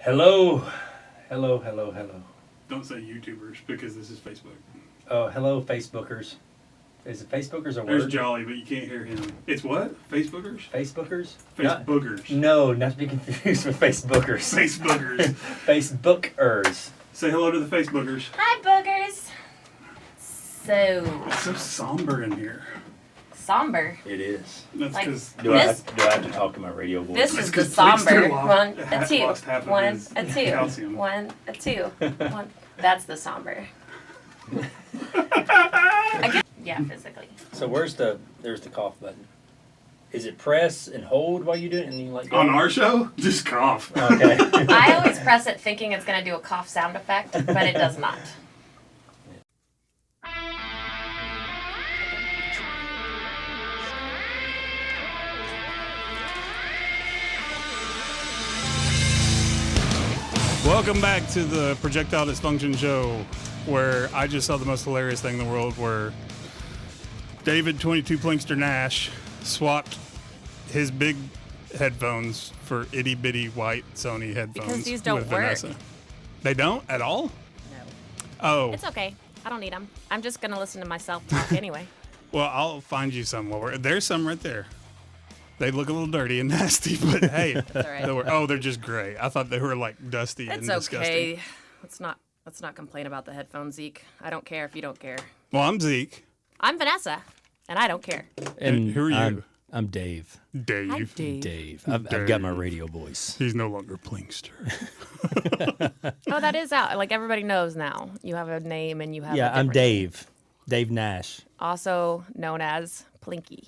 Hello. Hello, hello, hello. Don't say YouTubers because this is Facebook. Oh, hello, Facebookers. Is it Facebookers a word? There's Jolly, but you can't hear him. It's what? Facebookers? Facebookers? Facebookers. No, not to be confused with Facebookers. Facebookers. Facebookers. Say hello to the Facebookers. Hi, boogers. So It's so somber in here. somber. It is. That's Like- because Do I have to talk to my radio voice? This That's is the 'cause Flickster somber. lost- One, a two. lost half of One, his a two. calcium. One, a two. One. That's the somber. I guess, yeah, physically. So there's the cough button. Is it press and hold while you do it and you like on our show, just cough. Okay. I always press it thinking it's going to do a cough sound effect, but it does not. Welcome back to the Projectile Disfunction show, where I just saw the most hilarious thing in the world, where David 22plinkster Nash swapped his big headphones for itty bitty white Sony headphones. Because these don't with work. Vanessa. They don't at all? No. Oh. It's okay. I don't need them. I'm just going to listen to myself talk anyway. Well, I'll find you some. There's some right there. They look a little dirty and nasty, but hey, That's all right. they're just gray. I thought they were like dusty and It's disgusting. okay. Let's not complain about the headphones, Zeke. I don't care if you don't care. Well, I'm Zeke. I'm Vanessa, and I don't care. And who are you? I'm Dave. Dave. Hi, Dave. Dave. I've got my radio voice. He's no longer Plinkster. Oh, that is out. Like, everybody knows now. You have a name and you have Yeah, a I'm different- Dave. Dave Nash. Also known as Plinky.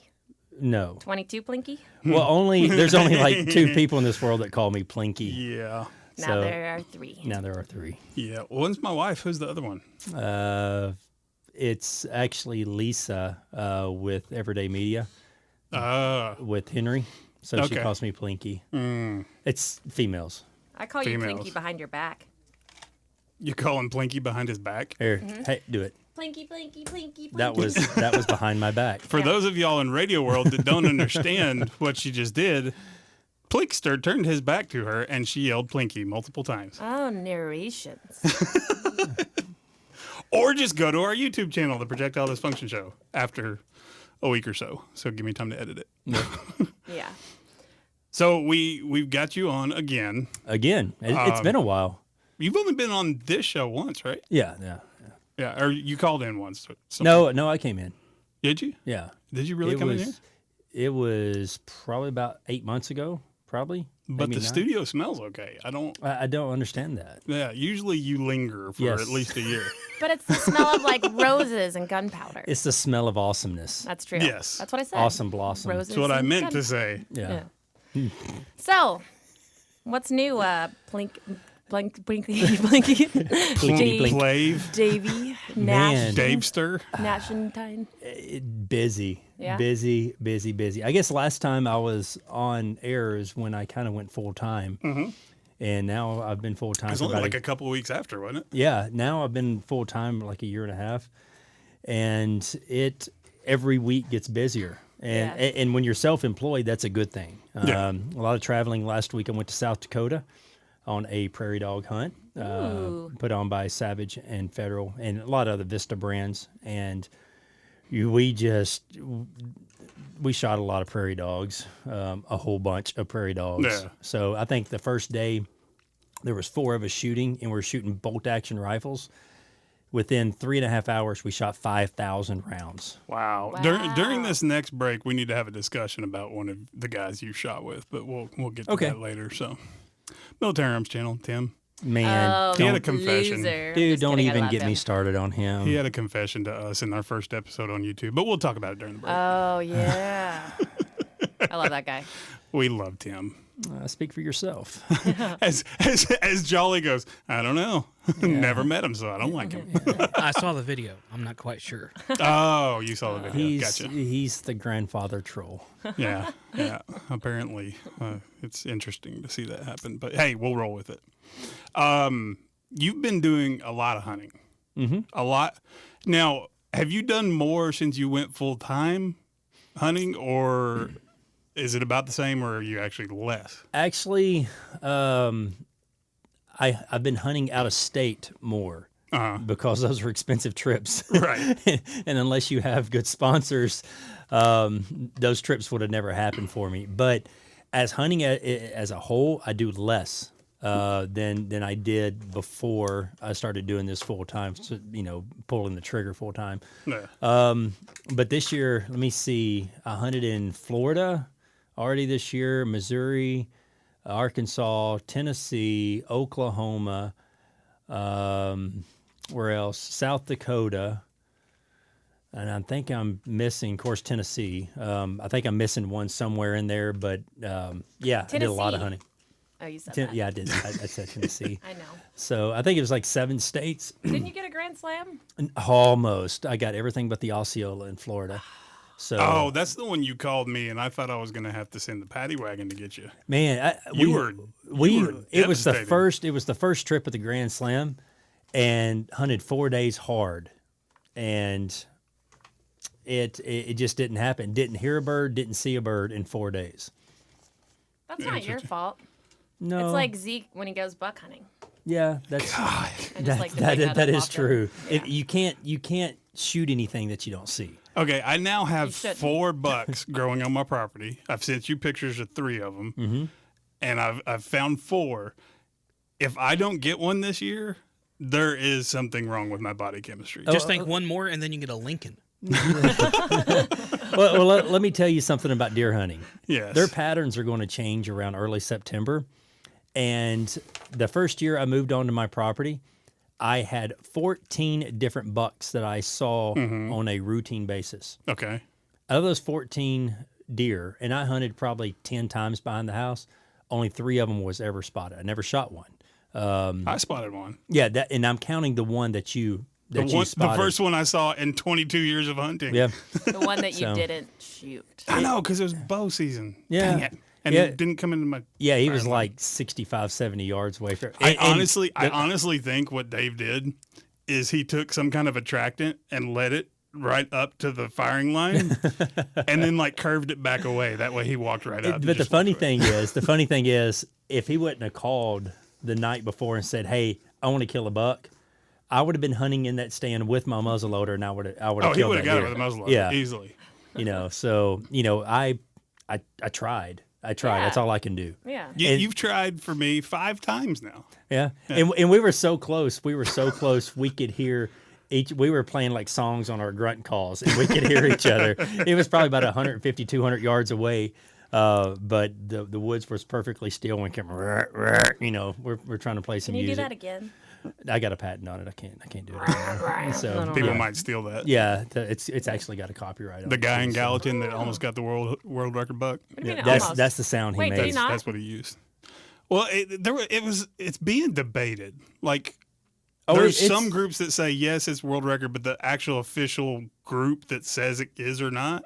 No. 22 Plinky? Well, there's only like two people in this world that call me Plinky. Yeah. Now So- there are three. Now there are three. Yeah. One's my wife. Who's the other one? It's actually Lisa with Everyday Media with Henry. So she Okay. calls me Plinky. It's females. I call you Females. Plinky behind your back. You calling Plinky behind his back? Here, hey, do it. Plinky, Plinky, Plinky, Plinky. That was behind my back. For those of y'all in radio world that don't understand what she just did, Plinkster turned his back to her and she yelled Plinky multiple times. Oh, narrations. Or just go to our YouTube channel, the Projectile Dysfunction Show, after a week or so. So give me time to edit it. Yeah. So we've got you on again. Again, it's been a while. You've only been on this show once, right? Yeah. Yeah, or you called in once. No, I came in. Did you? Yeah. Did you really come in here? It was probably about 8 months ago, probably. But maybe the 9. studio smells okay. I don't understand that. Yeah, usually you linger for Yes. at least a year. But it's the smell of, like, roses and gunpowder. It's the smell of awesomeness. That's true. Yes. That's what I said. Awesome blossom. Roses That's what I and meant to gun- say. Yeah. So, what's new, Blinky, Blinky, Blink. Blave, Davy, Man. Nash, Davester. Nashentine. Busy. Yeah. Busy. I guess last time I was on air is when I kind of went full time. Mm-hmm. And now I've been full time. It was only like a couple of weeks after, wasn't it? Yeah. Now I've been full time like a year and a half. And it every week gets busier. And Yeah. and when you're self-employed, that's a good thing. Yeah. A lot of traveling. Last week I went to South Dakota on a prairie dog hunt Ooh. put on by Savage and Federal and a lot of other Vista brands. And we shot a lot of prairie dogs, a whole bunch of prairie dogs. Yeah. So I think the first day there was 4 of us shooting, and we're shooting bolt action rifles. Within 3.5 hours, we shot 5,000 rounds. Wow. Wow. During this next break, we need to have a discussion about one of the guys you shot with, but we'll get to Okay. that later. So, Military Arms Channel, Tim. Man, Oh, He had a don't, confession. loser. dude, Just don't kidding, I even love get him. me started on him. He had a confession to us in our first episode on YouTube, but we'll talk about it during the break. Oh, yeah. I love that guy. We loved him. Speak for yourself. As Jolly goes, I don't know. Never met him, so I don't like him. I saw the video. I'm not quite sure. Oh, you saw the video. He's Gotcha. he's the grandfather troll. Yeah. Apparently, it's interesting to see that happen. But hey, we'll roll with it. You've been doing a lot of hunting. Mm-hmm. A lot. Now, have you done more since you went full time hunting, or is it about the same, or are you actually less? Actually, I've been hunting out of state more because those are expensive trips. Right. And unless you have good sponsors, those trips would have never happened for me. But as hunting as a whole, I do less than I did before I started doing this full time. So, pulling the trigger full time. Yeah. But this year, let me see. I hunted in Florida already this year, Missouri, Arkansas, Tennessee, Oklahoma. Where else? South Dakota. And I think I'm missing, of course, Tennessee. I think I'm missing one somewhere in there. But yeah, I did a lot of hunting. Oh, you said that. Yeah, I did. I said Tennessee. I know. So I think it was like 7 states. Didn't you get a Grand Slam? Almost. I got everything but the Osceola in Florida. So Oh, that's the one you called me, and I thought I was going to have to send the paddy wagon to get you. man, You were it was the devastated. first. It was the first trip of the Grand Slam, and hunted 4 days hard, and it just didn't happen. Didn't hear a bird. Didn't see a bird in 4 days. That's not your fault. No, It's like Zeke when he goes buck hunting. yeah, that's I just like to bring that up is often. true. Yeah. You can't shoot anything that you don't see. Okay, I now have shouldn't. 4 bucks growing on my property. I've sent you pictures of 3 of them, and I've found 4. If I don't get one this year, there is something wrong with my body chemistry. Just think one more, and then you get a Lincoln. Well, let me tell you something about deer hunting. Yes. Their patterns are going to change around early September. And the first year I moved onto my property, I had 14 different bucks that I saw on a routine basis. Okay. Out of those 14 deer, and I hunted probably 10 times behind the house, only 3 of them was ever spotted. I never shot one. I spotted one. Yeah, and I'm counting the one that you The spotted. first one I saw in 22 years of hunting. Yeah. The one that you So- didn't shoot. I know, because it was bow season. Yeah. Dang it. And Yeah. it didn't come into my... Yeah, he was Right. like 65, 70 yards away from. I honestly think what Dave did is he took some kind of attractant and let it right up to the firing line and then like curved it back away. That way he walked right up. But the funny thing is, if he wouldn't have called the night before and said, "Hey, I want to kill a buck," I would have been hunting in that stand with my muzzleloader, and I would have Oh, he killed would that have got it deer. with a muzzleloader Yeah. easily. So I tried. That's Yeah. all I can do. Yeah. And- You've tried for me 5 times now. Yeah. And we were so close. We could hear we were playing like songs on our grunt calls, and we could hear each other. It was probably about 150, 200 yards away. But the woods was perfectly still when it came, we're trying to play some Can you music. do that again? I got a patent on it. I can't do it anymore. So People yeah. might steal that. Yeah, it's actually got a copyright on The it. guy in So Gallatin that almost got the world record buck. What do you mean that's almost? the sound he Wait, did made. he not? That's what he used. Well, it's being debated. Like Oh, there's it's- some groups that say yes, it's world record, but the actual official group that says it is or not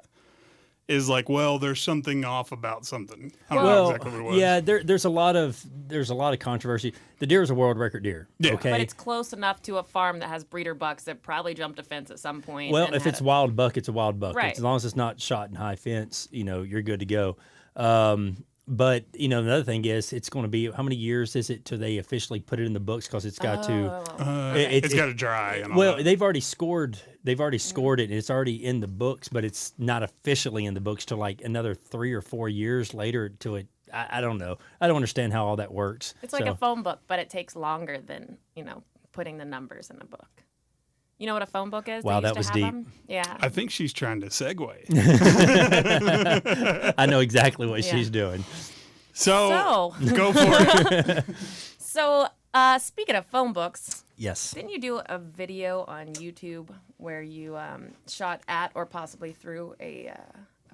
is like, well, there's something off about something. I don't know Well, exactly what it was. yeah, there's a lot of controversy. The deer is a world record deer. Yeah. Okay. But it's close enough to a farm that has breeder bucks that probably jumped a fence at some point. Well, and if had it's a- wild buck, it's a wild buck. Right. As long as it's not shot in high fence, you're good to go. But another thing is, it's going to be how many years is it till they officially put it in the books? Because it's got to. It's got to dry. And all Well, that. they've already scored. They've already scored it, and it's already in the books. But it's not officially in the books till like another 3 or 4 years later. To it, I don't know. I don't understand how all that works. It's like So- a phone book, but it takes longer than, putting the numbers in a book. You know what a phone book is? Wow, They used that was to deep. have them? Yeah. I think she's trying to segue. I know exactly what Yeah. she's doing. So, So- go for it. So, speaking of phone books, Yes. didn't you do a video on YouTube where you shot at or possibly through a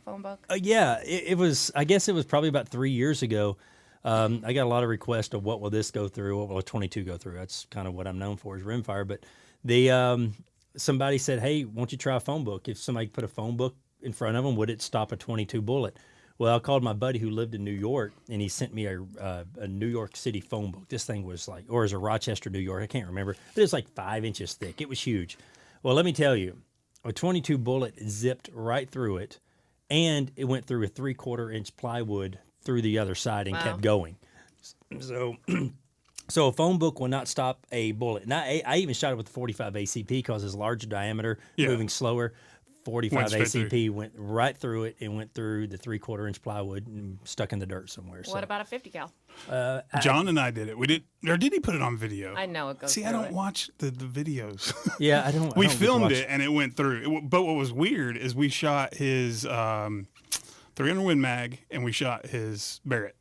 phone book? Yeah, it was. I guess it was probably about 3 years ago. I got a lot of requests of what will this go through, what will a 22 go through. That's kind of what I'm known for is rimfire. But somebody said, "Hey, won't you try a phone book? If somebody put a phone book in front of them, would it stop a 22 bullet?" Well, I called my buddy who lived in New York, and he sent me a New York City phone book. This thing was like, or is it Rochester, New York? I can't remember, but it was like 5 inches thick. It was huge. Well, let me tell you, a 22 bullet zipped right through it, and it went through a 3/4 inch plywood through the other side and Wow. kept going. So So a phone book will not stop a bullet. And I even shot it with the 45 ACP because it's larger diameter, Yeah. moving slower. 45 Went straight through. ACP went right through it and went through the 3/4 inch plywood and stuck in the dirt somewhere. What about a 50 cal? John and I did it. We did, or did he put it on video? I know it goes. See, I through don't it. watch the videos. Yeah, I don't. We I don't get to filmed watch it and it went through. But what was weird is we shot his 300 Win Mag and we shot his Barrett.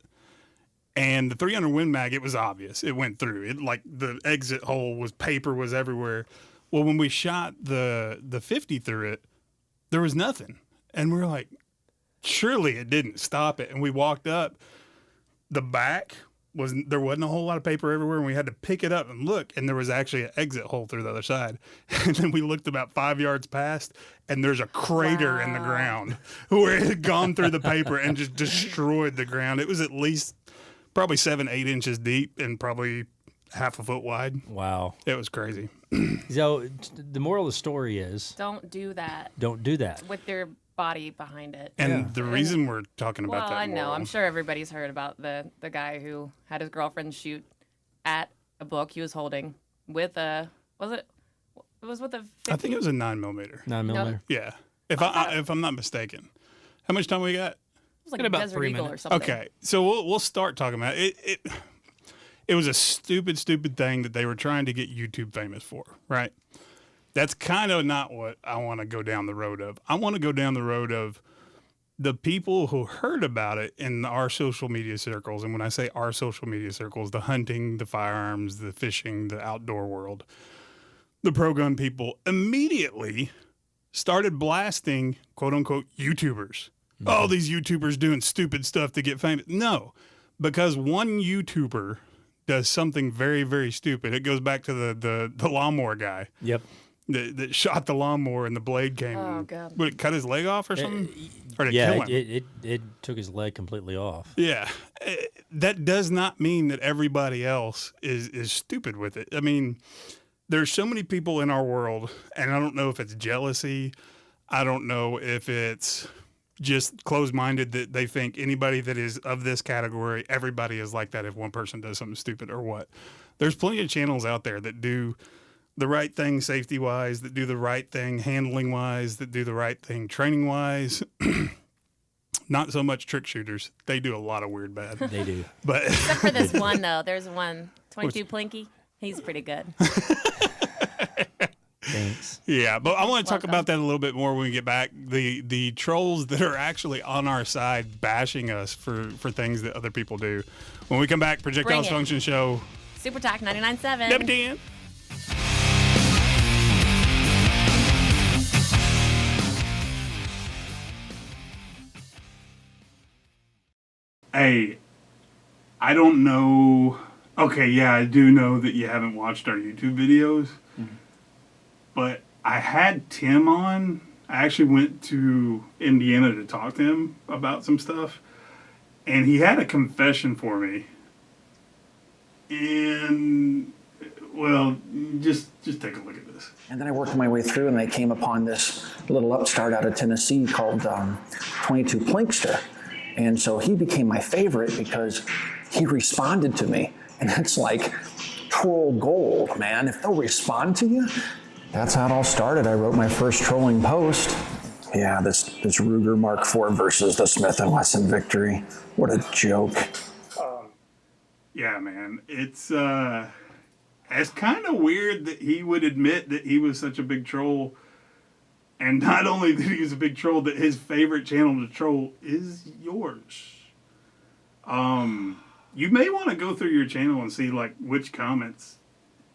And the 300 Win Mag, it was obvious. It went through. It like the exit hole was paper was everywhere. Well, when we shot the 50 through it, there was nothing. And we were like, surely it didn't stop it. And we walked up. The back there wasn't a whole lot of paper everywhere, and we had to pick it up and look, and there was actually an exit hole through the other side. And then we looked about 5 yards past, and there's a crater in the ground where it had gone through the paper and just destroyed the ground. It was at least probably 7-8 inches deep and probably half a foot wide. Wow. It was crazy. So the moral of the story is Don't do that don't do that. with your body behind it. And the reason we're talking about Well, that I know. moral- I'm sure everybody's heard about the guy who had his girlfriend shoot at a book he was holding with a. Was it? It was with a. 50? I think it was a 9mm. 9mm. Yeah. If I'm not mistaken. How much time we got? It was like In a about Desert 3 Eagle or minutes. something. Okay, so we'll start talking about it. It was a stupid thing that they were trying to get YouTube famous for, right? That's kind of not what I want to go down the road of. I want to go down the road of the people who heard about it in our social media circles. And when I say our social media circles, the hunting, the firearms, the fishing, the outdoor world, the pro-gun people immediately started blasting, quote unquote, YouTubers. Oh, these YouTubers doing stupid stuff to get famous. No, because one YouTuber does something very, very stupid. It goes back to the lawnmower guy Yep. that shot the lawnmower and the blade came. Oh, God. Would it cut his leg off or something? Or did it Yeah, kill him? it took his leg completely off. Yeah. That does not mean that everybody else is stupid with it. I mean, there's so many people in our world, and I don't know if it's jealousy. I don't know if it's just closed-minded that they think anybody that is of this category, everybody is like that if one person does something stupid or what. There's plenty of channels out there that do the right thing safety-wise, that do the right thing handling-wise, that do the right thing training-wise. Not so much trick shooters. They do a lot of weird bad. They do. But Except for this one, though. There's one. 22plinkster. He's pretty good. Thanks. yeah, but I want to talk Welcome. about that a little bit more when we get back. The trolls that are actually on our side bashing us for things that other people do. When we come back, Projectile Bring it. Disfunction Show. Super Talk 99.7. Number 10. Hey, I don't know. Okay, yeah, I do know that you haven't watched our YouTube videos, but I had Tim on. I actually went to Indiana to talk to him about some stuff, and he had a confession for me. And, well, just take a look at this. And then I worked my way through and I came upon this little upstart out of Tennessee called 22plinkster. And so he became my favorite because he responded to me. And that's like troll gold, man. If they'll respond to you, that's how it all started. I wrote my first trolling post. Yeah, this Ruger Mark IV versus the Smith & Wesson Victory. What a joke. Yeah, man, it's kind of weird that he would admit that he was such a big troll, and not only that he was a big troll, that his favorite channel to troll is yours. You may want to go through your channel and see like which comments,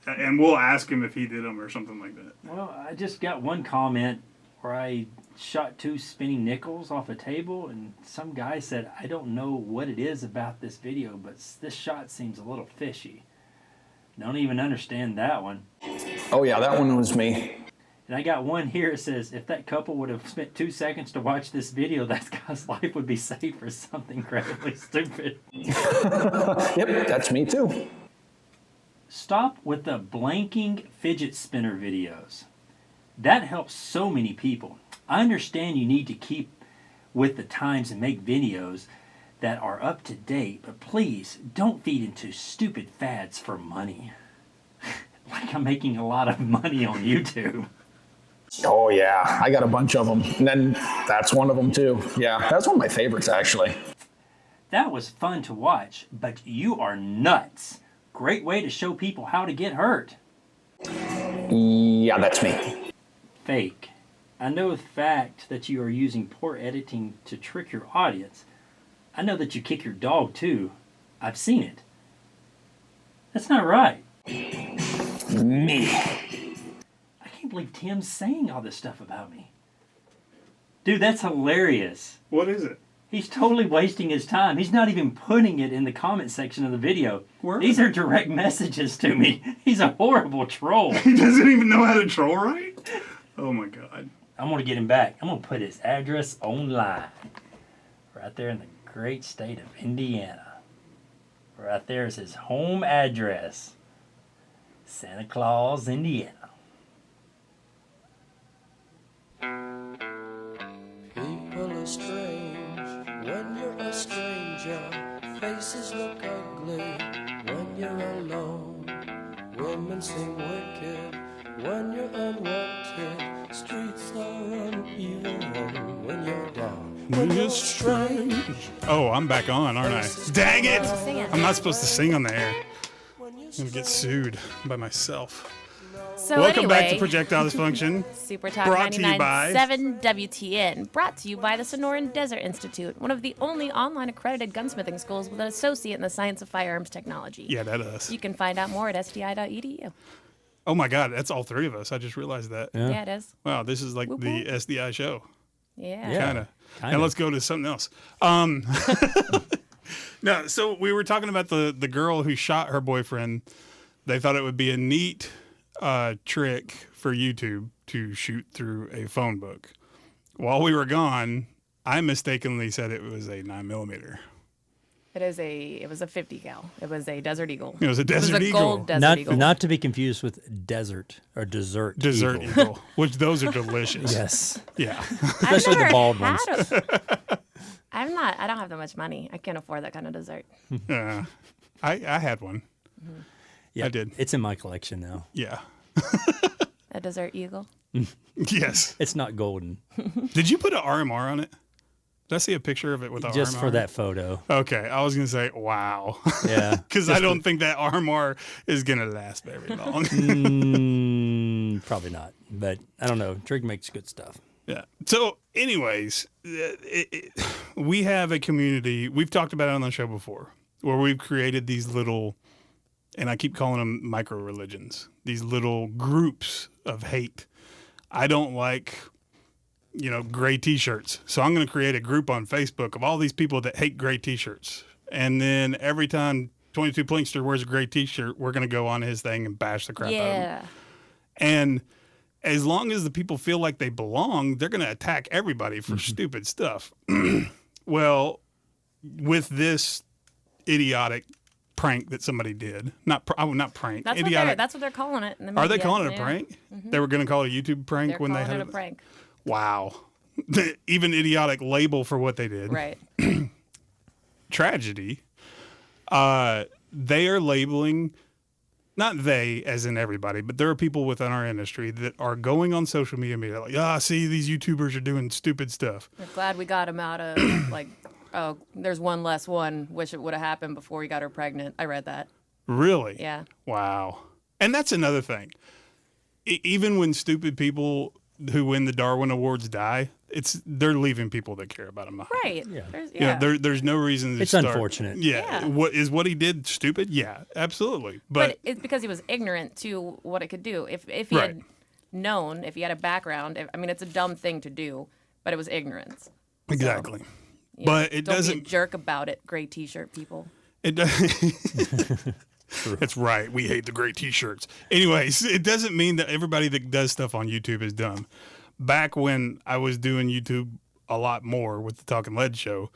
and we'll ask him if he did them or something like that. Well, I just got one comment where I shot 2 spinning nickels off a table, and some guy said, I don't know what it is about this video, but this shot seems a little fishy. Don't even understand that one. Oh yeah, that one was me. And I got one here that says, if that couple would have spent 2 seconds to watch this video, that guy's life would be saved for something incredibly stupid. Yep, that's me too. Stop with the blanking fidget spinner videos. That helps so many people. I understand you need to keep with the times and make videos that are up to date, but please don't feed into stupid fads for money. Like I'm making a lot of money on YouTube. Oh yeah, I got a bunch of them. And then that's one of them too. Yeah, that's one of my favorites actually. That was fun to watch, but you are nuts. Great way to show people how to get hurt. Yeah, that's me. Fake. I know the fact that you are using poor editing to trick your audience. I know that you kick your dog too. I've seen it. That's not right. Me. I can't believe Tim's saying all this stuff about me. Dude, that's hilarious. What is it? He's totally wasting his time. He's not even putting it in the comment section of the video. These are direct messages to me. He's a horrible troll. He doesn't even know how to troll right? Oh my God. I'm going to get him back. I'm going to put his address online. Right there in the great state of Indiana. Right there is his home address. Santa Claus, Indiana. People are strange when you're a stranger. Faces look ugly when you're alone. Women seem wicked when you're unwanted. Streets are uneven when you're down. When you're strange. Oh, I'm back on, aren't I? Dang it! Sing it. I'm not supposed to sing on the air. I'm gonna get sued by myself. So Welcome back to anyway, Projectile Dysfunction. Super Talk Brought to you by 99.7 WTN, brought to you by the Sonoran Desert Institute, one of the only online accredited gunsmithing schools with an associate in the science of firearms technology. Yeah, that us. You can find out more at sdi.edu. Oh my God, that's all three of us. I just realized that. Yeah, it is. Wow, this is like Whoop, the whoop. SDI show. Yeah. Yeah. Kind of. Kinda. Now let's go to something else. No, so we were talking about the girl who shot her boyfriend. They thought it would be a neat trick for YouTube to shoot through a phone book. While we were gone, I mistakenly said it was a 9mm. It was a 50 cal. It was a Desert Eagle. It was a Desert It was a Eagle. gold Desert Eagle. Not to be confused with desert or dessert. Desert eagle. Eagle, which those are delicious. Yes. Yeah. Especially the bald ones. I don't have that much money. I can't afford that kind of dessert. I had one. Yeah, I did. It's in my collection now. Yeah. A Desert Eagle. Yes. It's not golden. Did you put an RMR on it? Did I see a picture of it with the Just RMR? for that photo. Okay, I was gonna say wow. Yeah. Because I don't think that RMR is gonna last very long. Probably not. But I don't know. Trig makes good stuff. Yeah. So, anyways, we have a community. We've talked about it on the show before, where we've created these little, and I keep calling them micro religions. These little groups of hate. I don't like, gray T-shirts. So I'm going to create a group on Facebook of all these people that hate gray T-shirts. And then every time 22plinkster wears a gray T-shirt, we're going to go on his thing and bash the crap out of him. Yeah. And as long as the people feel like they belong, they're going to attack everybody for stupid stuff. Well, with this idiotic prank that somebody did, not prank, idiotic. That's what they're calling it. In the Are they media. calling it a Yeah. prank? They were going to call it a YouTube prank They're when they calling had it a prank. Wow. Even idiotic label for what they did. Right. Tragedy. They are labeling, not they as in everybody, but there are people within our industry that are going on social media and be like, see, these YouTubers are doing stupid stuff. We're glad we got him out of there's one less one. Wish it would have happened before we got her pregnant. I read that. Really? Yeah. Wow. And that's another thing. Even when stupid people who win the Darwin Awards die, they're leaving people that care about them behind. Right. Yeah. There's no reason to It's start. unfortunate. Yeah. Yeah. What he did stupid? Yeah, absolutely. But it's because he was ignorant to what it could do. If he Right. had known, if he had a background, it's a dumb thing to do, but it was ignorance. Exactly. You But know, it don't doesn't. be a jerk about it, gray T-shirt people. It does. That's right. We hate the great T-shirts. Anyways, it doesn't mean that everybody that does stuff on YouTube is dumb. Back when I was doing YouTube a lot more with the Talking Lead show,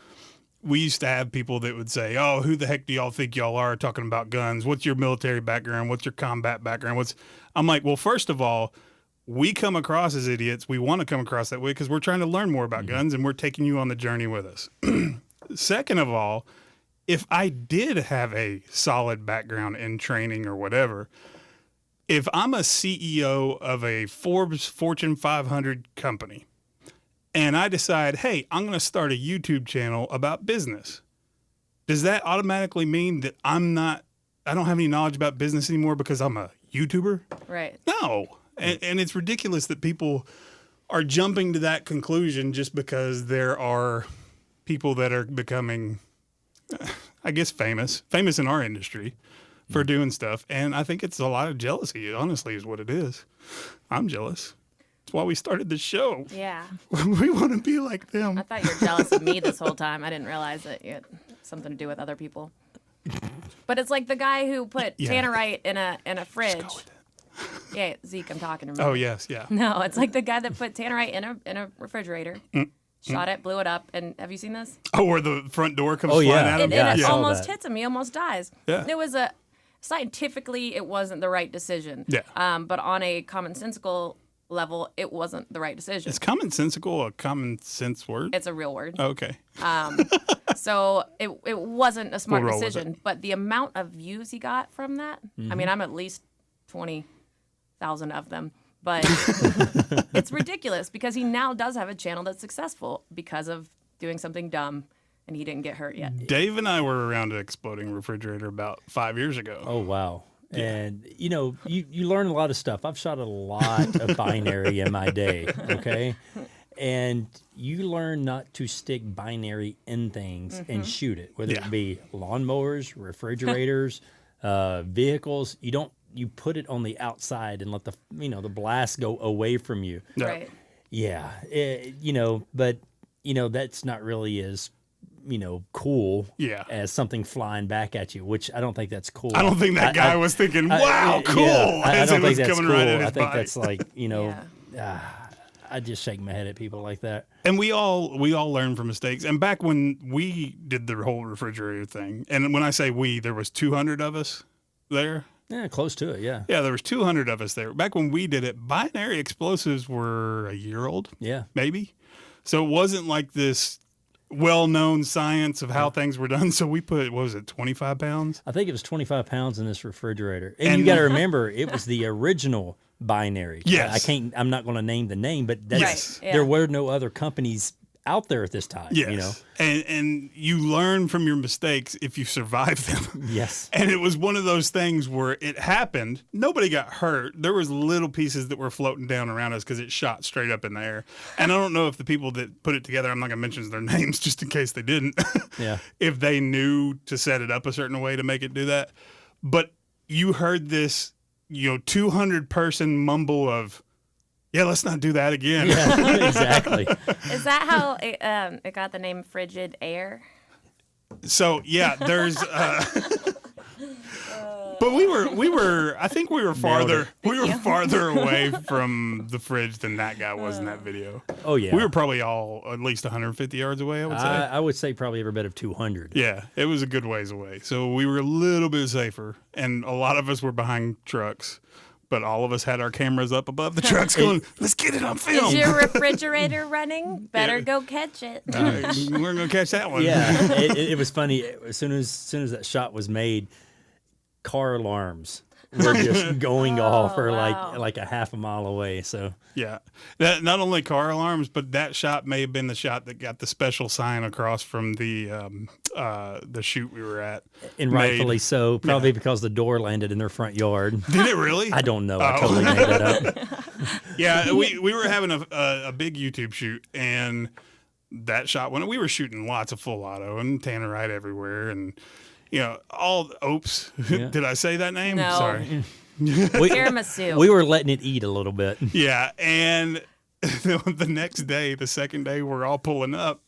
we used to have people that would say, "Oh, who the heck do y'all think y'all are talking about guns? What's your military background? What's your combat background?" I'm like, well, first of all, we come across as idiots. We want to come across that way because we're trying to learn more about guns and we're taking you on the journey with us. Second of all, if I did have a solid background in training or whatever, if I'm a CEO of a Forbes Fortune 500 company and I decide, hey, I'm going to start a YouTube channel about business, does that automatically mean that I don't have any knowledge about business anymore because I'm a YouTuber? Right. No. And it's ridiculous that people are jumping to that conclusion just because there are people that are becoming, I guess, famous in our industry for doing stuff. And I think it's a lot of jealousy, honestly, is what it is. I'm jealous. That's why we started the show. Yeah. We want to be like them. I thought you were jealous of me this whole time. I didn't realize that you had something to do with other people. But it's like the guy who put tannerite in a fridge. Yeah, Zeke, I'm talking to. Oh, yes, yeah. No, it's like the guy that put tannerite in a refrigerator, shot it, blew it up, and have you seen this? Oh, where the front door comes Oh, flying yeah. at him? And it saw almost that. hits him. He almost dies. Yeah. It was scientifically, it wasn't the right decision. Yeah. But on a commonsensical level, it wasn't the right decision. Is commonsensical a common sense word? It's a real word. Okay. So it wasn't a smart We'll roll with decision. But the amount of views he got from that, I mean, I'm at least 20,000 of them. But it's ridiculous because he now does have a channel that's successful because of doing something dumb, and he didn't get hurt yet. Dave and I were around an exploding refrigerator about 5 years ago. Oh, wow. And, you know, you learn a lot of stuff. I've shot a lot of binary in my day, okay? And you learn not to stick binary in things and shoot it, whether it be lawnmowers, refrigerators, vehicles. You put it on the outside and let the blast go away from you. No. Right. Yeah, but that's not really as cool as something flying back at you, which I don't think that's cool. I don't think that guy was thinking, wow, cool. Yeah, I as don't it think was that's coming cool. right at his I think bike. that's like, I just shake my head at people like that. And we all learn from mistakes. And back when we did the whole refrigerator thing, and when I say we, there was 200 of us there. Yeah, close to it, yeah. Yeah, there was 200 of us there. Back when we did it, binary explosives were a year old. Yeah. Maybe. So it wasn't like this well-known science of how things were done. So we put, 25 pounds? I think it was 25 pounds in this refrigerator. And you got to remember, it was the original binary. Yes. I'm not going to name the name, but that's, Yes. Right, yeah. there were no other companies out there at this time. Yes. And you learn from your mistakes if you survive them. Yes. And it was one of those things where it happened. Nobody got hurt. There was little pieces that were floating down around us because it shot straight up in the air. And I don't know if the people that put it together, I'm not going to mention their names just in case they didn't. Yeah. If they knew to set it up a certain way to make it do that. But you heard this, 200-person mumble of, yeah, let's not do that again. Yeah, exactly. Is that how it got the name Frigid Air? So yeah, there's. But we were. I think we were farther. We were farther away from the fridge than that guy was in that video. Oh, yeah. We were probably all at least 150 yards away. I would say. I would say probably every bit of 200. Yeah, it was a good ways away. So we were a little bit safer, and a lot of us were behind trucks. But all of us had our cameras up above the trucks going, let's get it on film. Is your refrigerator running? Better go catch it. We're going to catch that one. Yeah, it was funny. As soon as that shot was made, car alarms were just going off for wow. like a half a mile away. So Yeah. That, not only car alarms, but that shot may have been the shot that got the special sign across from the shoot we were at. and rightfully so, probably because the door landed in their front yard. Did it really? I don't know. I totally made that up. Yeah, we were having a big YouTube shoot, and that shot when we were shooting lots of full auto and tannerite everywhere, and all oops. Yeah. Did I say that name? No. Sorry. Tiramisu. We were letting it eat a little bit. Yeah, and the next day, the second day, we're all pulling up,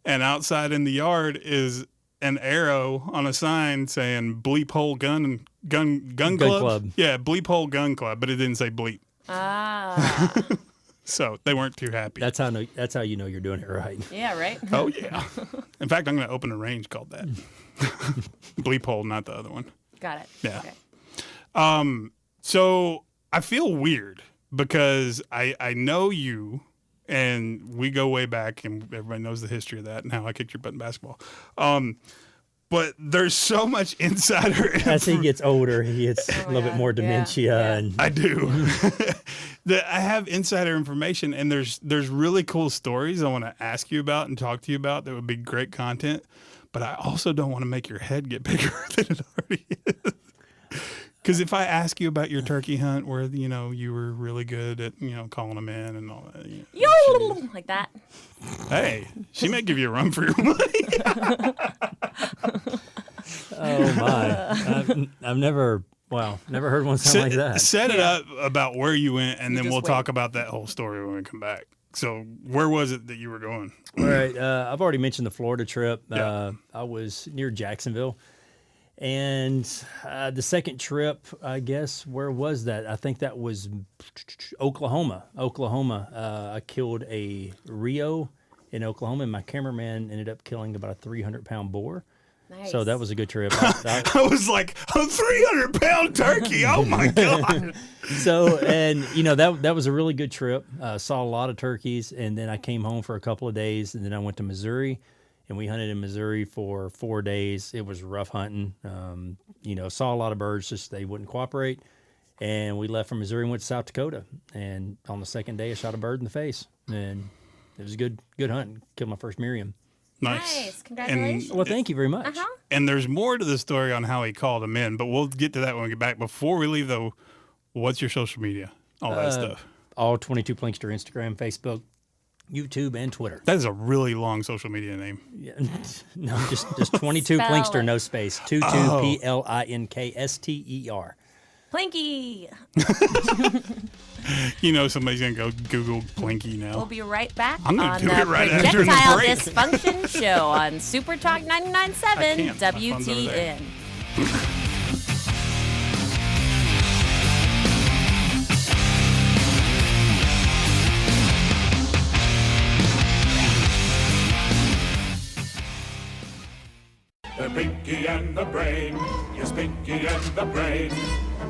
and outside in the yard is an arrow on a sign saying "Bleep Hole Gun Club." Yeah, Bleep Hole Gun Club, but it didn't say bleep. Ah. So they weren't too happy. That's how you know you're doing it right. Yeah, right? Oh yeah. In fact, I'm going to open a range called that. Bleep Hole, not the other one. Got it. Yeah. Okay. So I feel weird because I know you and we go way back, and everybody knows the history of that and how I kicked your butt in basketball. But there's so much insider As he gets older, he gets a little bit more dementia. And I do. I have insider information, and there's really cool stories I want to ask you about and talk to you about that would be great content. But I also don't want to make your head get bigger than it already is. Because if I ask you about your turkey hunt, where you were really good at calling them in and all that, Like that. Hey, she may give you a run for your money. oh my, I've never heard one sound like that. Set it up about where you went, and then just we'll wait. talk about that whole story when we come back. So where was it that you were going? All right, I've already mentioned the Florida trip. Yeah. I was near Jacksonville. And the second trip, I guess, where was that? I think that was Oklahoma. I killed a Rio in Oklahoma, and my cameraman ended up killing about a 300-pound boar. Nice. So that was a good trip. I was like, a 300-pound turkey. Oh, my God. So, and, that was a really good trip. Saw a lot of turkeys, and then I came home for a couple of days, and then I went to Missouri. And we hunted in Missouri for 4 days. It was rough hunting. Saw a lot of birds, just they wouldn't cooperate. And we left from Missouri and went to South Dakota. And on the second day, I shot a bird in the face. And it was a good hunt. Killed my first Miriam. Nice. Congratulations. Well, thank you very much. And there's more to the story on how he called him in, but we'll get to that when we get back. Before we leave, though, what's your social media? All that stuff. All 22plinkster, Instagram, Facebook, YouTube, and Twitter. That is a really long social media name. Yeah. No, just 22 Plinkster, no space. 22 Plinkster. Plinky. Somebody's going to go Google Plinky now. We'll be right back I'm gonna on do the it right after the Projectile break. Disfunction Show on Super Talk 99.7 can't. My phone's over there. WTN. The Pinky and the Brain, yes, Pinky and the Brain.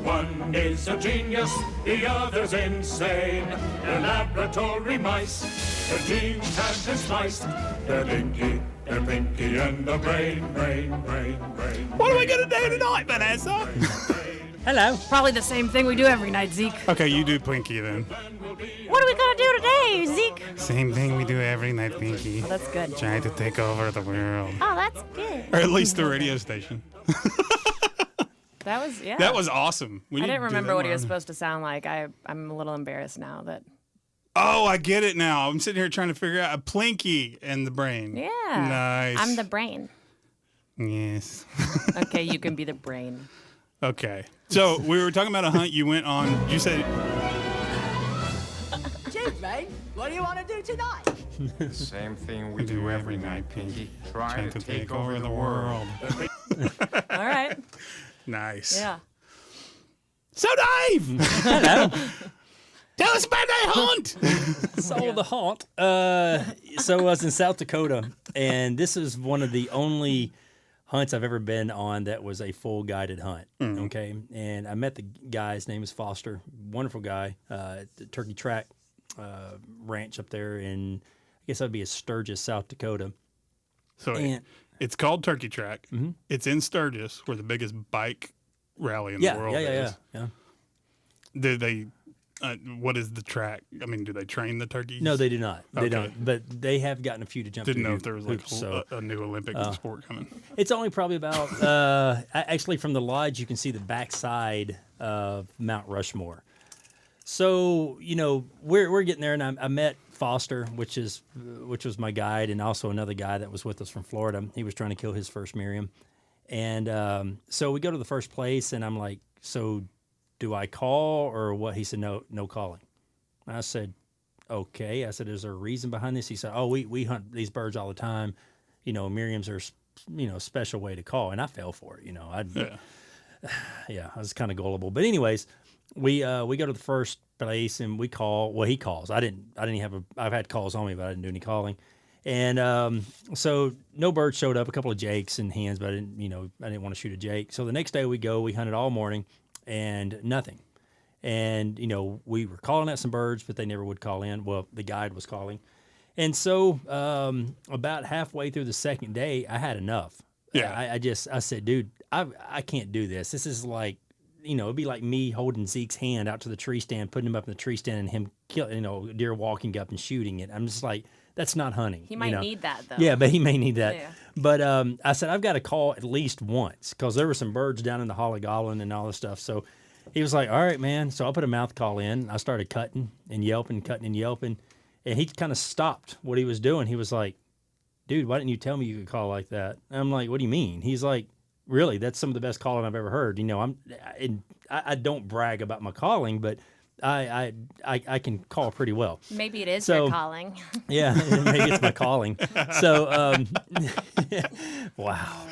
One is a genius, the other's insane. They're laboratory mice, their genes have been spliced. They're Pinky and the Brain. What are we going to do tonight, Vanessa? Hello. Probably the same thing we do every night, Zeke. Okay, you do Plinky then. What are we going to do today, Zeke? Same thing we do every night, Pinky. Oh, that's good. Trying to take over the world. Oh, that's good. Or at least the radio station. That was, yeah. That was awesome. We I need didn't to do remember that what he more. was supposed to sound like. I'm a little embarrassed now that. Oh, I get it now. I'm sitting here trying to figure out a Plinky and the Brain. Yeah. Nice. I'm the brain. Yes. Okay, you can be the brain. Okay. So we were talking about a hunt you went on. You said Gee, mate, what do you want to do tonight? Same thing we do every night, Pinky. Trying to take over the world. All right. nice. Yeah. So Dave, Hello. tell us about that hunt. So the haunt. So I was in South Dakota, and this is one of the only hunts I've ever been on that was a full guided hunt. Okay, and I met the guy. His name is Foster. Wonderful guy. At the Turkey Track ranch up there in, I guess that'd be a Sturgis, South Dakota. So And- it's called Turkey Track. It's in Sturgis, where the biggest bike rally in the world is. Yeah. Do they? What is the track? I mean, do they train the turkeys? No, they do not. They Okay. don't. But they have gotten a few to jump Didn't through know if there was like hoops, so. a new Olympic sport coming. It's only probably about, actually from the lodge, you can see the backside of Mount Rushmore. So, we're getting there, and I met Foster, which was my guide, and also another guy that was with us from Florida. He was trying to kill his first Miriam. And so we go to the first place, and I'm like, so do I call or what? He said, no calling. And I said, okay. I said, is there a reason behind this? He said, oh, we hunt these birds all the time. Miriams are, a special way to call. And I fell for it. I was kind of gullible. But anyways, we go to the first place and we call. Well, he calls. I've had calls on me, but I didn't do any calling. And so no birds showed up. A couple of jakes and hens, but I didn't want to shoot a jake. So the next day we hunted all morning and nothing. And, we were calling out some birds, but they never would call in. Well, the guide was calling. And so about halfway through the second day, I had enough. Yeah. I said, dude, I can't do this. This is like, it'd be like me holding Zeke's hand out to the tree stand, putting him up in the tree stand, and him deer walking up and shooting it. I'm just like, that's not hunting. He might need that, though. Yeah, but he may need that. Yeah. But I said, I've got to call at least once because there were some birds down in the Holly Goblin and all this stuff. So he was like, all right, man. So I put a mouth call in. I started cutting and yelping, and he kind of stopped what he was doing. He was like, dude, why didn't you tell me you could call like that? And I'm like, what do you mean? He's like, really, that's some of the best calling I've ever heard. I don't brag about my calling, but I can call pretty well. Maybe it is your calling. Yeah, maybe it's my calling. So, wow.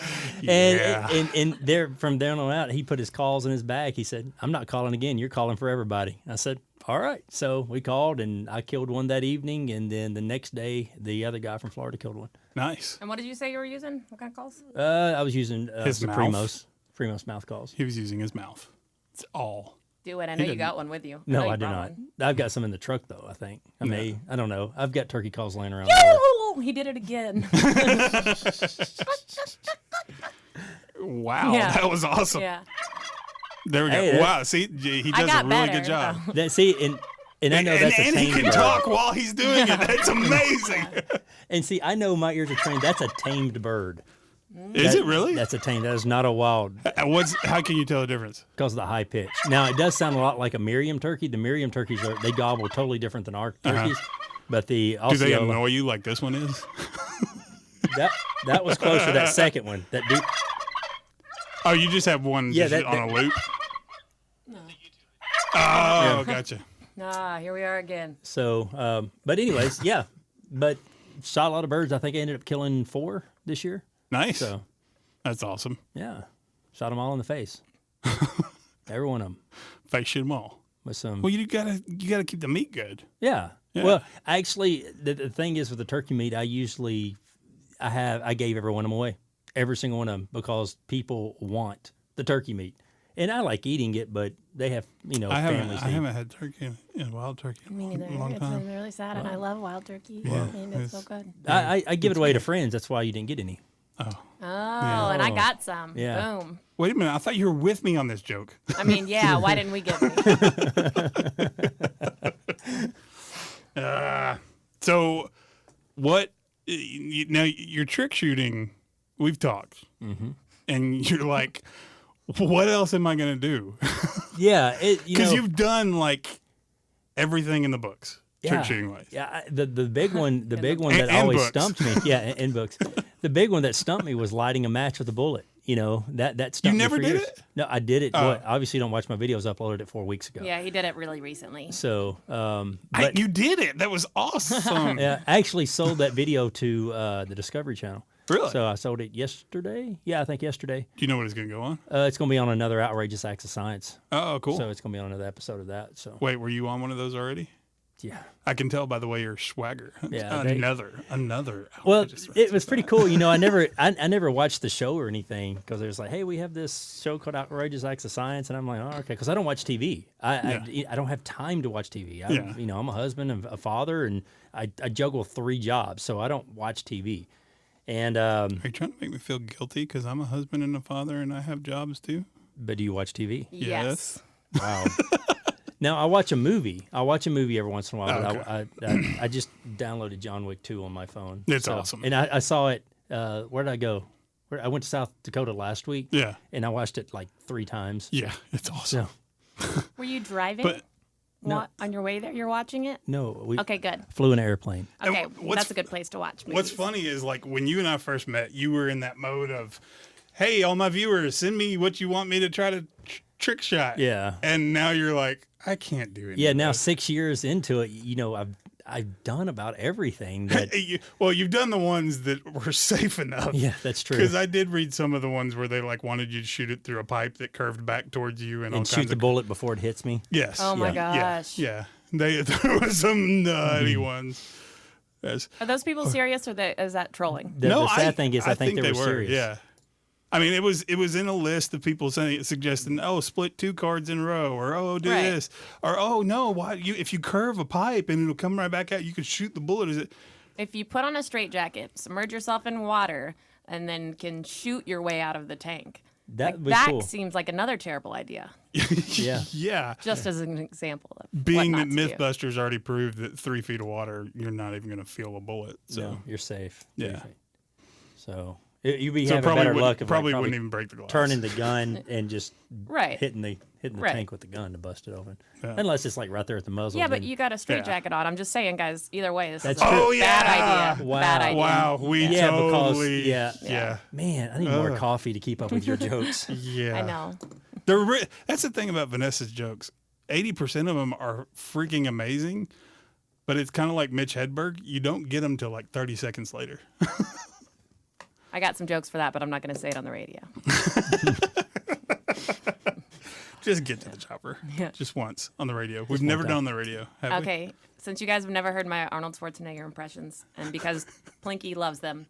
And there from there on out, he put his calls in his bag. He said, I'm not calling again. You're calling for everybody. I said, all right. So we called, and I killed one that evening, and then the next day, the other guy from Florida killed one. Nice. And what did you say you were using? What kind of calls? I was using his the mouth. Primos mouth calls. He was using his mouth. It's all. Do it. I know you got one with you. No, I do not. I've got some in the truck, though, I think. I don't know. I've got turkey calls laying around. He did it again. Wow, that was awesome. Yeah. There we go. Wow, see, he does a really good job. And I know that's a tamed bird. And he can talk while he's doing it. That's amazing. And see, I know my ears are trained. That's a tamed bird. Is it really? That's a tame. That is not a wild. How can you tell the difference? Because of the high pitch. Now, it does sound a lot like a Miriam turkey. The Miriam turkeys, they gobble totally different than our turkeys. But the Osceola, do they annoy you like this one is? That was close to that second one. That dude. Oh, you just have one on a loop? No. Oh, gotcha. Here we are again. So, but anyways, yeah. But shot a lot of birds. I think I ended up killing 4 this year. Nice. So, that's awesome. Yeah. Shot them all in the face. Every one of them. Face shoot them all. With some. Well, you gotta keep the meat good. Yeah. Well, actually, the thing is with the turkey meat, I gave every one of them away, every single one of them, because people want the turkey meat, and I like eating it, but they have families. I haven't had turkey in wild turkey in a long time. It's really sad, and I love wild turkey. Yeah. It's so good. I give it away to friends. That's why you didn't get any. And I got some. Yeah. Boom. Wait a minute. I thought you were with me on this joke. I mean, yeah. Why didn't we get any? So, what? Now you're trick shooting. We've talked, and you're like, what else am I gonna do? Yeah, because you've done like everything in the books. Trick shooting wise. Yeah, the big one, that always stumped me. Yeah, in books. The big one that stumped me was lighting a match with a bullet. That stumped me. You never for did years. it? No, I did it. Obviously, you don't watch my videos. I uploaded it 4 weeks ago. Yeah, he did it really recently. So, you did it. That was awesome. Yeah, I actually sold that video to the Discovery Channel. Really? So I sold it yesterday. Yeah, I think yesterday. Do you know what it's going to go on? It's going to be on another Outrageous Acts of Science. Oh, cool. So it's going to be on another episode of that. So wait, were you on one of those already? Yeah, I can tell by the way your swagger. Yeah, another. Well, it was pretty cool. I never watched the show or anything because it was like, hey, we have this show called Outrageous Acts of Science, and I'm like, oh, okay, because I don't watch TV. I don't have time to watch TV. I'm a husband and a father, and I juggle 3 jobs, so I don't watch TV. And are you trying to make me feel guilty because I'm a husband and a father and I have jobs too? But do you watch TV? Yes. Wow. Now, I watch a movie. every once in a while. Okay. But I just downloaded John Wick 2 on my phone. It's awesome. And I saw it. Where did I go? I went to South Dakota last week. Yeah. And I watched it like 3 times. Yeah, it's awesome. Were you driving? No. On your way there, you're watching it? No. Okay, good. Flew in an airplane. Okay, that's a good place to watch movies. What's funny is like when you and I first met, you were in that mode of, hey, all my viewers, send me what you want me to try to trick shot. Yeah. And now you're like, I can't do it. Yeah, now 6 years into it, I've done about everything. That, well, you've done the ones that were safe enough. Yeah, that's true. Because I did read some of the ones where they like wanted you to shoot it through a pipe that curved back towards you and all shoot kinds the bullet before it hits me. Yes. Oh my gosh. Yeah. There were some nutty ones. Yes. Are those people serious or is that trolling? The sad thing is I think they were serious. Yeah. I mean, it was in a list of people suggesting, oh, split 2 cards in a row, or oh, do this, or oh no, why if you curve a pipe and it'll come right back out, you could shoot the bullet. Is it? If you put on a straitjacket, submerge yourself in water, and then can shoot your way out of the tank. That that seems like another terrible idea. Yeah. Yeah. Just as an example of being what that not to do. MythBusters already proved that 3 feet of water, you're not even going to feel a bullet. So No, you're safe. yeah. So you'd be So having probably better would- luck of probably wouldn't even break the glass. turning the gun and just Right. hitting the Right. tank with the gun to bust it open. Yeah. Unless it's like right there at the muzzle. Yeah, but then- you got a straitjacket on. I'm just saying, guys. Either way, this That's is a true. Oh, bad yeah. idea. Wow. Bad idea. Wow, we Yeah, totally because- yeah. Man, I need more coffee to keep up with your jokes. Yeah. I know. That's the thing about Vanessa's jokes. 80% of them are freaking amazing, but it's kind of like Mitch Hedberg. You don't get them till like 30 seconds later. I got some jokes for that, but I'm not going to say it on the radio. Just get to the chopper. Yeah. Just once on the radio. We've never done on the radio, have we? Okay, since you guys have never heard my Arnold Schwarzenegger impressions, and because Plinky loves them,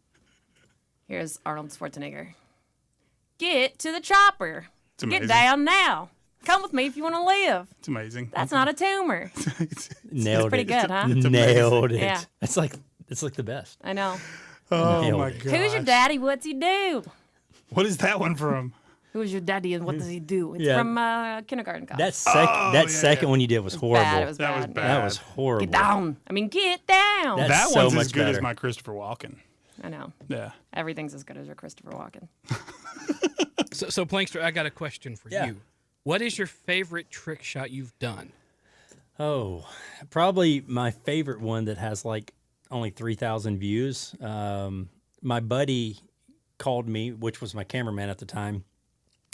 here's Arnold Schwarzenegger. Get to the chopper. It's amazing. Get down now. Come with me if you want to live. It's amazing. That's not a tumor. Nailed It's pretty it. good, huh? Nailed it. Yeah. It's like the best. I know. Oh Nailed my it. god. Who's your daddy? What's he do? What is that one from? Who's your daddy and what does he do? It's Yeah. from Kindergarten Cop. That yeah, second one you did was horrible. bad. It was That was bad. bad. That was horrible. Get down. I mean, get down. That's That so one's much as good as better. my Christopher Walken. I know. Yeah. Everything's as good as your Christopher Walken. So Plankster, I got a question for Yeah. you. What is your favorite trick shot you've done? Oh, probably my favorite one that has like only 3,000 views. My buddy called me, which was my cameraman at the time,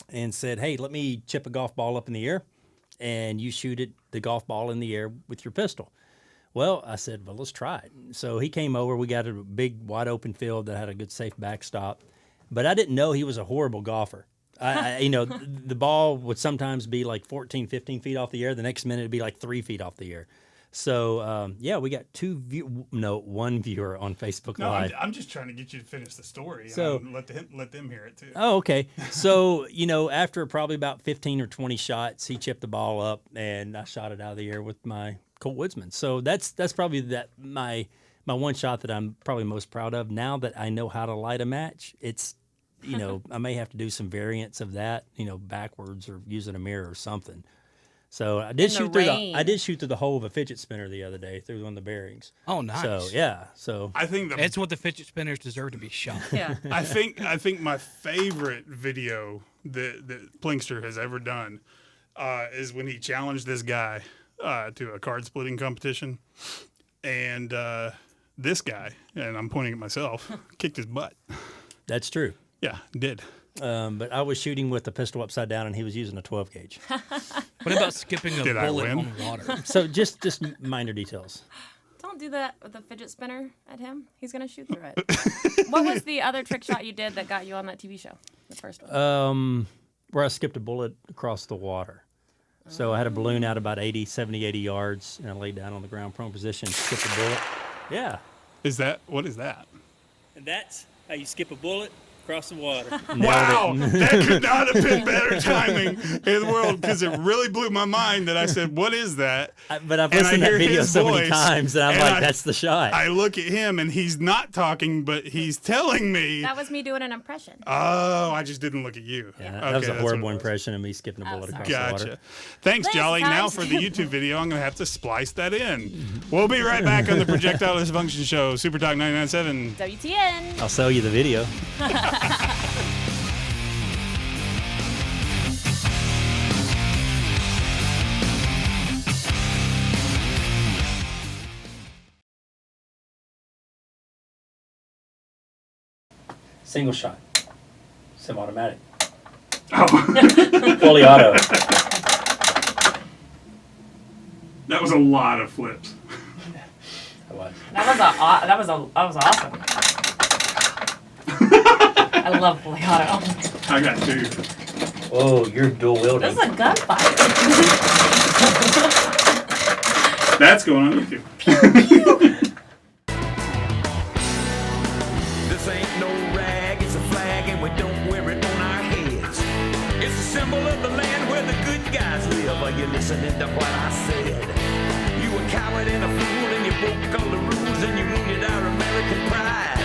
and said, "Hey, let me chip a golf ball up in the air, and you shoot the golf ball in the air with your pistol." Well, I said, "Well, let's try it." So he came over. We got a big, wide open field that had a good, safe backstop, but I didn't know he was a horrible golfer. The ball would sometimes be like 14, 15 feet off the air. The next minute it'd be like 3 feet off the air. So, we got one viewer on Facebook No, Live. I'm just trying to get you to finish the story. So- Let them hear it too. Oh, okay. So, after probably about 15 or 20 shots, he chipped the ball up and I shot it out of the air with my Colt Woodsman. So that's probably my one shot that I'm probably most proud of. Now that I know how to light a match, it's, I may have to do some variants of that, backwards or using a mirror or something. So I did shoot through the hole of a fidget spinner the other day through one of the bearings. Oh, nice. So yeah. So I think It's what the fidget spinners deserve to be shot. Yeah. I think my favorite video that Plinkster has ever done is when he challenged this guy to a card splitting competition, and this guy, and I'm pointing at myself, kicked his butt. that's true. Yeah, did. But I was shooting with the pistol upside down, and he was using a 12 gauge. What about skipping a Did I bullet win? on water? So just minor details. Don't do that with the fidget spinner at him. He's going to shoot through it. What was the other trick shot you did that got you on that TV show? The first one. Where I skipped a bullet across the water. So I had a balloon out about 70, 80 yards, and I laid down on the ground prone position, skipped a bullet. Yeah. What is that? And that's how you skip a bullet across the water. Wow, that could not have been better timing in the world, because it really blew my mind that I said, "What is that?" But I've And listened I to that hear video his so many voice, times that I'm and like, that's the shot. I look at him and he's not talking, but he's telling me. That was me doing an impression. Oh, I just didn't look at you. Yeah, Okay, that was a that's horrible what it was. impression of me skipping a bullet across the water. Gotcha. Thanks, Jolly. Now times. for the YouTube video, I'm going to have to splice that in. We'll be right back on the Projectile Disfunction Show, Super Talk 99.7. WTN. I'll sell you the video. Single shot. Semi-automatic. Oh, Fully auto. that was a lot of flips. That was awesome. I love fully auto. I got two. Whoa, you're dual wielding. This is a gunfight. That's going on YouTube. This ain't no rag, it's a flag, and we don't wear it on Just live. Are you listening to what I said? You a coward and a fool, and you broke all the rules, and you wounded our American pride.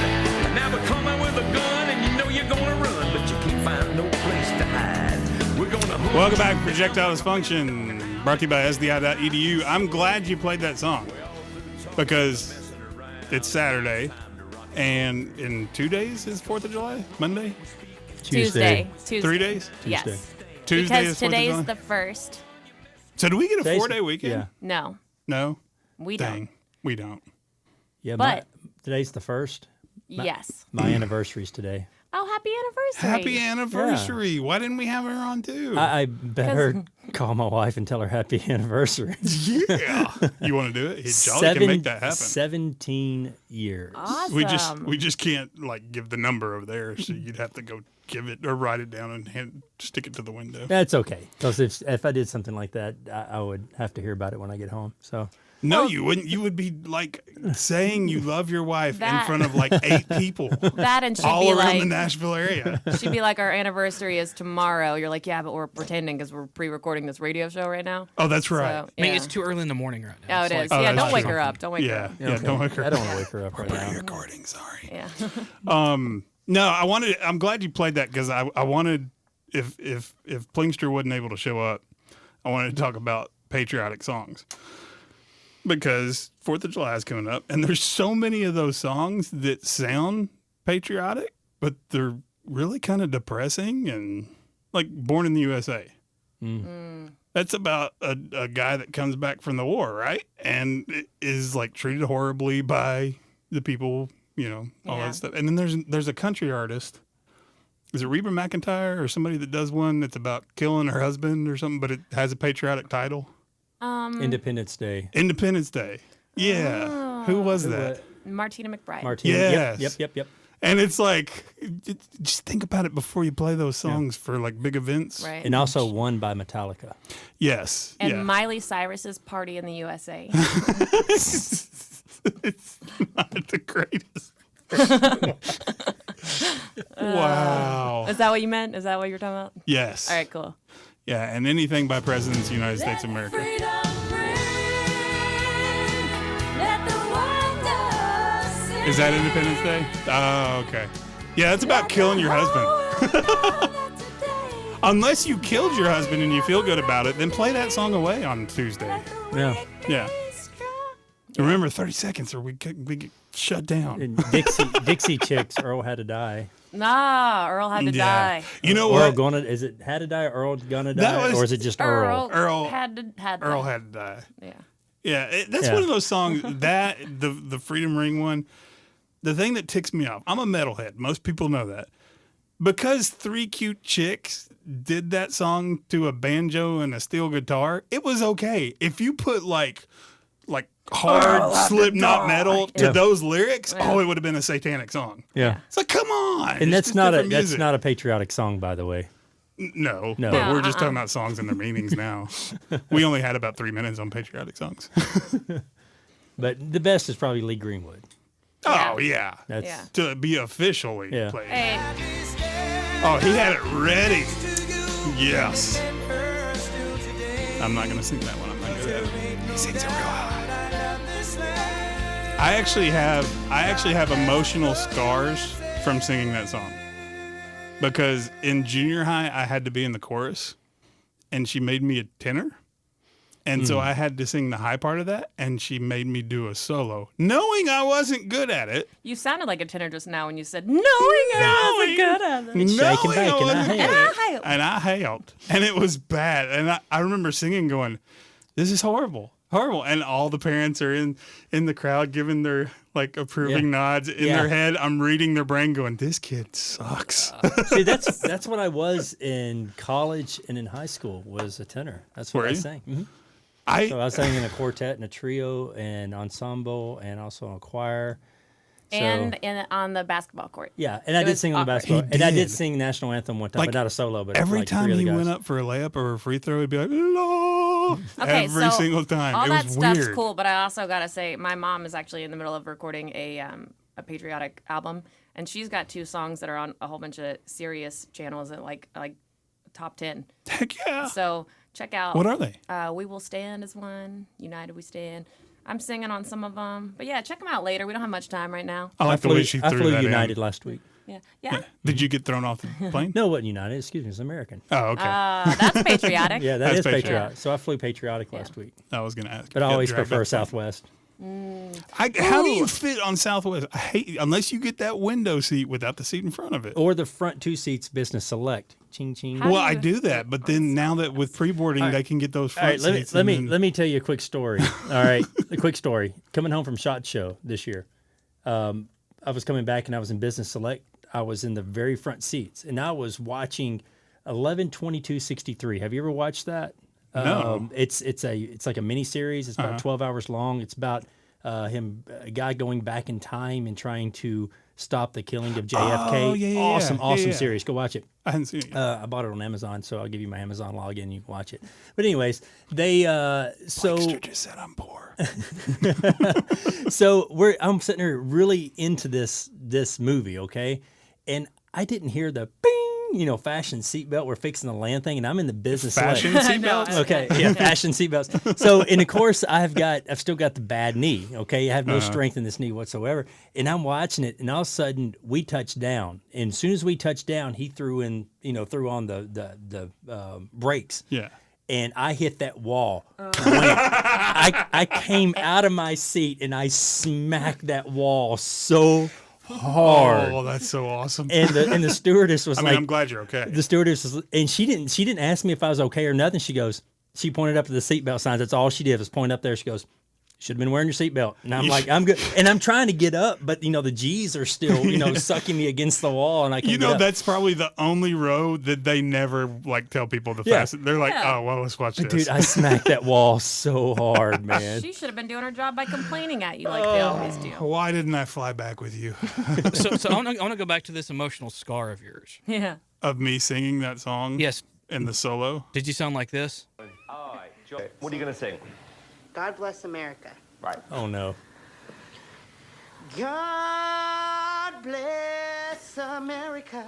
And now we're coming with a gun, and you know you're gonna run, but you can't find no place to hide. We're gonna hold Welcome back to Projectile Dysfunction, brought to you by SDI.edu. I'm glad you played that song because it's Saturday, and in 2 days is 4th of July? Monday? Tuesday. 3 days? Yes. Tuesday because is 4th of today's July? the 1st. So do we get a Today's- 4-day weekend? Yeah. No, No? we Dang, we don't. Yeah, But- today's the 1st. don't. Yes. My anniversary's today. Oh, happy anniversary. Happy anniversary. Why didn't we have her on too? I better call my wife and tell her happy anniversary. Yeah. You want to do it? Jolly can make that happen. 17 years. Awesome. We just can't like give the number over there, so you'd have to go give it or write it down and stick it to the window. That's okay. Because if I did something like that, I would have to hear about it when I get home. So No, you wouldn't. You would be like saying you love your wife in That- front of like 8 people That and she'd all be around like, the Nashville area. she'd be like, our anniversary is tomorrow. You're like, yeah, but we're pretending because we're pre-recording this radio show right now. Oh, that's right. So, I mean, yeah. it's too early in the morning right now. Oh, It's it like- is. Oh, Yeah, that's don't wake true. her up. Don't wake her Yeah, up. yeah. Don't wake her. I don't want to wake her up right now. Pre-recording. Sorry. Yeah. No, I'm glad you played that because I wanted if Plinkster wasn't able to show up, I wanted to talk about patriotic songs. Because 4th of July is coming up, and there's so many of those songs that sound patriotic, but they're really kind of depressing and like Born in the USA. That's about a guy that comes back from the war, right? And is like treated horribly by the people, all Yeah. that stuff. And then there's a country artist. Is it Reba McEntire or somebody that does one that's about killing her husband or something, but it has a patriotic title? Independence Day. Independence Day. Yeah. Who was that? Martina McBride. Martina. Yes. Yep. And it's like, just think about it before you play those songs for like big events. Right. And also one by Metallica. Yes. And yeah. Miley Cyrus's Party in the USA. It's not the greatest. Wow. Is that what you meant? Is that what you're talking about? Yes. All right, cool. Yeah, and anything by Presidents of the United States of America. Is that Independence Day? Oh, okay. Yeah, it's about killing your husband. Unless you killed your husband and you feel good about it, then play that song away on Tuesday. Yeah. Yeah. Remember, 30 seconds or we get shut down. And Dixie Chicks, Earl Had to Die. Nah, Earl had to die. You know Earl what? Gonna, is it Had to Die or Earl Gonna That Die? was- Or is it just Earl? Earl had to Earl Had to Die. Yeah. Yeah, that's Yeah. one of those songs, that, the Freedom Ring one, the thing that ticks me off, I'm a metalhead. Most people know that. Because 3 cute chicks did that song to a banjo and a steel guitar, it was okay. If you put like hard Slipknot metal to Yeah. those lyrics, it would have been a satanic song. Yeah. It's like, come on. And it's that's just not different music. a patriotic song, by the way. No, No. but we're just talking about songs and their meanings now. We only had about 3 minutes on patriotic songs. But the best is probably Lee Greenwood. Oh, yeah. That's Yeah. To be officially Yeah. played. Hey, Oh, he had it ready. Yes. I'm not going to sing that one. I'm not good at it. He sings it real high. I actually have emotional scars from singing that song. Because in junior high, I had to be in the chorus, and she made me a tenor. And so I had to sing the high part of that, and she made me do a solo, knowing I wasn't good at it. you sounded like a tenor just now when you said, knowing I wasn't good at it. It's shake and Knowing bake, and I wasn't hate good it. at it. And I helped. And it was bad. And I remember singing going, this is horrible. Horrible. And all the parents are in the crowd giving their like approving nods in Yeah. their head. I'm reading their brain going, this kid sucks. See, that's what I was in college and in high school, was a tenor. That's what Were I you? sang. Mhm. I So I sang in a quartet and a trio and ensemble and also a choir. So, And on the basketball court. yeah, and I It did was sing on the awkward. basketball. He And I did. did sing national anthem one time, Like, but not a solo. But every like time three he other went guys. up for a layup or a free throw, he'd be like, "Lord," Okay, every so single time. all It that was stuff's weird. cool, but I also gotta say, my mom is actually in the middle of recording a patriotic album, and she's got 2 songs that are on a whole bunch of Sirius channels that like top 10. Heck yeah. So check out. What are they? We Will Stand is one. United We Stand. I'm singing on some of them. But yeah, check them out later. We don't have much time right now. I like the way she threw I flew that United in. last week. Yeah. Did you get thrown off the plane? No, it wasn't United. Excuse me, it's American. Oh, okay. That's patriotic. Yeah, That's is patriotic. patriotic. So I flew patriotic last week. I was going to ask. But I Got always dragged prefer up. Southwest. How do you fit on Southwest? I hate unless you get that window seat without the seat in front of it. Or the front 2 seats, business select. Ching ching. How Well, do I you- do that, but then now that with pre-boarding, they can get those All front right, seats. let and then- me tell you a quick story. All right, a quick story. Coming home from SHOT Show this year, I was coming back and I was in business select. I was in the very front seats, and I was watching 11/22/63. Have you ever watched that? No. It's like a mini series. It's about 12 hours long. It's about a guy going back in time and trying to stop the killing of JFK. Oh, yeah. Awesome series. Go watch it. I hadn't seen it. I bought it on Amazon, so I'll give you my Amazon login. You can watch it. But anyways, they so Blinkster just said I'm poor. so I'm sitting here really into this movie, okay, and I didn't hear the bing, fashion seatbelt. We're fixing the land thing, and I'm in the business. Fashion seatbelts. Okay, yeah, fashion seatbelts. So, and of course, I've still got the bad knee. Okay, I have no strength in this knee whatsoever, and I'm watching it, and all of a sudden we touch down, and as soon as we touched down, he threw on the brakes. Yeah. And I hit that wall. I came out of my seat and I smacked that wall so hard. Oh, that's so awesome. And the stewardess was I'm glad you're okay. The stewardess was, and she didn't ask me if I was okay or nothing. She pointed up to the seatbelt signs. That's all she did was point up there. She goes, should have been wearing your seatbelt. And I'm like, I'm good. And I'm trying to get up, but the G's are still, sucking me against the wall, and I can't get up. That's probably the only road that they never tell people to fasten. They're like, oh, well, let's watch this. Dude, I smacked that wall so hard, man. She should have been doing her job by complaining at you like they always do. Why didn't I fly back with you? So I want to go back to this emotional scar of yours. Yeah. Of me singing that song? Yes. In the solo? Did you sound like this? All right, Joe. What are you going to sing? God bless America. Right. Oh, no. God bless America.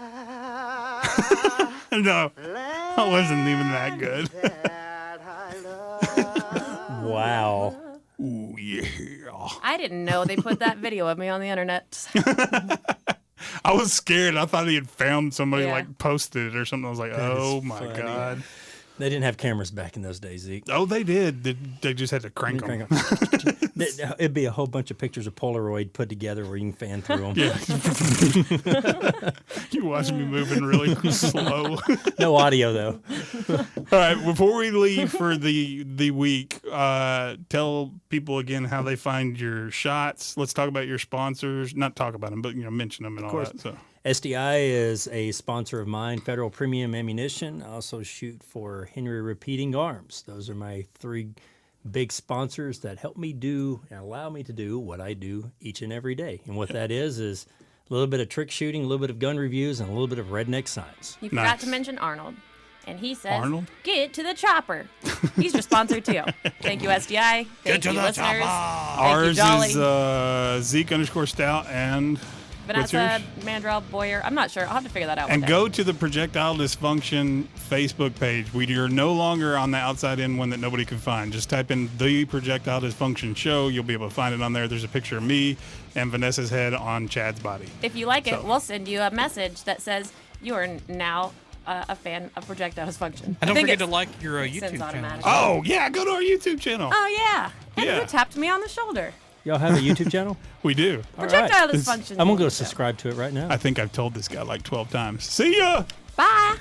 No, I wasn't even that good. That I love. Wow. Ooh, yeah. I didn't know they put that video of me on the internet. I was scared. I thought he had found somebody Yeah. posted it or something. I was like, oh my funny. God. They didn't have cameras back in those days, Zeke. Oh, they did. They just had to crank them. It'd be a whole bunch of pictures of Polaroid put together where you can fan through them. Yeah. You watch me moving really slow. No audio, though. All right. Before we leave for the week, tell people again how they find your shots. Let's talk about your sponsors. Not talk about them, but mention them and all that. So. SDI is a sponsor of mine, Federal Premium Ammunition. I also shoot for Henry Repeating Arms. Those are my 3 big sponsors that help me do and allow me to do what I do each and every day. And what that is a little bit of trick shooting, a little bit of gun reviews, and a little bit of redneck science. You forgot to mention Arnold. And he says, Arnold? get to the chopper. He's your sponsor, too. Thank you, SDI. Thank you, listeners. Thank Ours you, Jolly. is Zeke_Stout and what's Vanessa yours? Mandrell Boyer. I'm not sure. I'll have to figure that out. And one day. go to the Projectile Dysfunction Facebook page. We are no longer on the outside in one that nobody can find. Just type in the Projectile Dysfunction Show. You'll be able to find it on there. There's a picture of me and Vanessa's head on Chad's body. If you like it, So- we'll send you a message that says you are now a fan of Projectile Dysfunction. And I don't think forget to it's- like your it sends YouTube channel. automatically. Oh, yeah. Go to our YouTube channel. Oh, yeah. And Yeah. you tapped me on the shoulder. Y'all have a YouTube channel? We do. All Projectile right. Dysfunction. I'm going to go subscribe to it right now. I think I've told this guy like 12 times. See ya. Bye.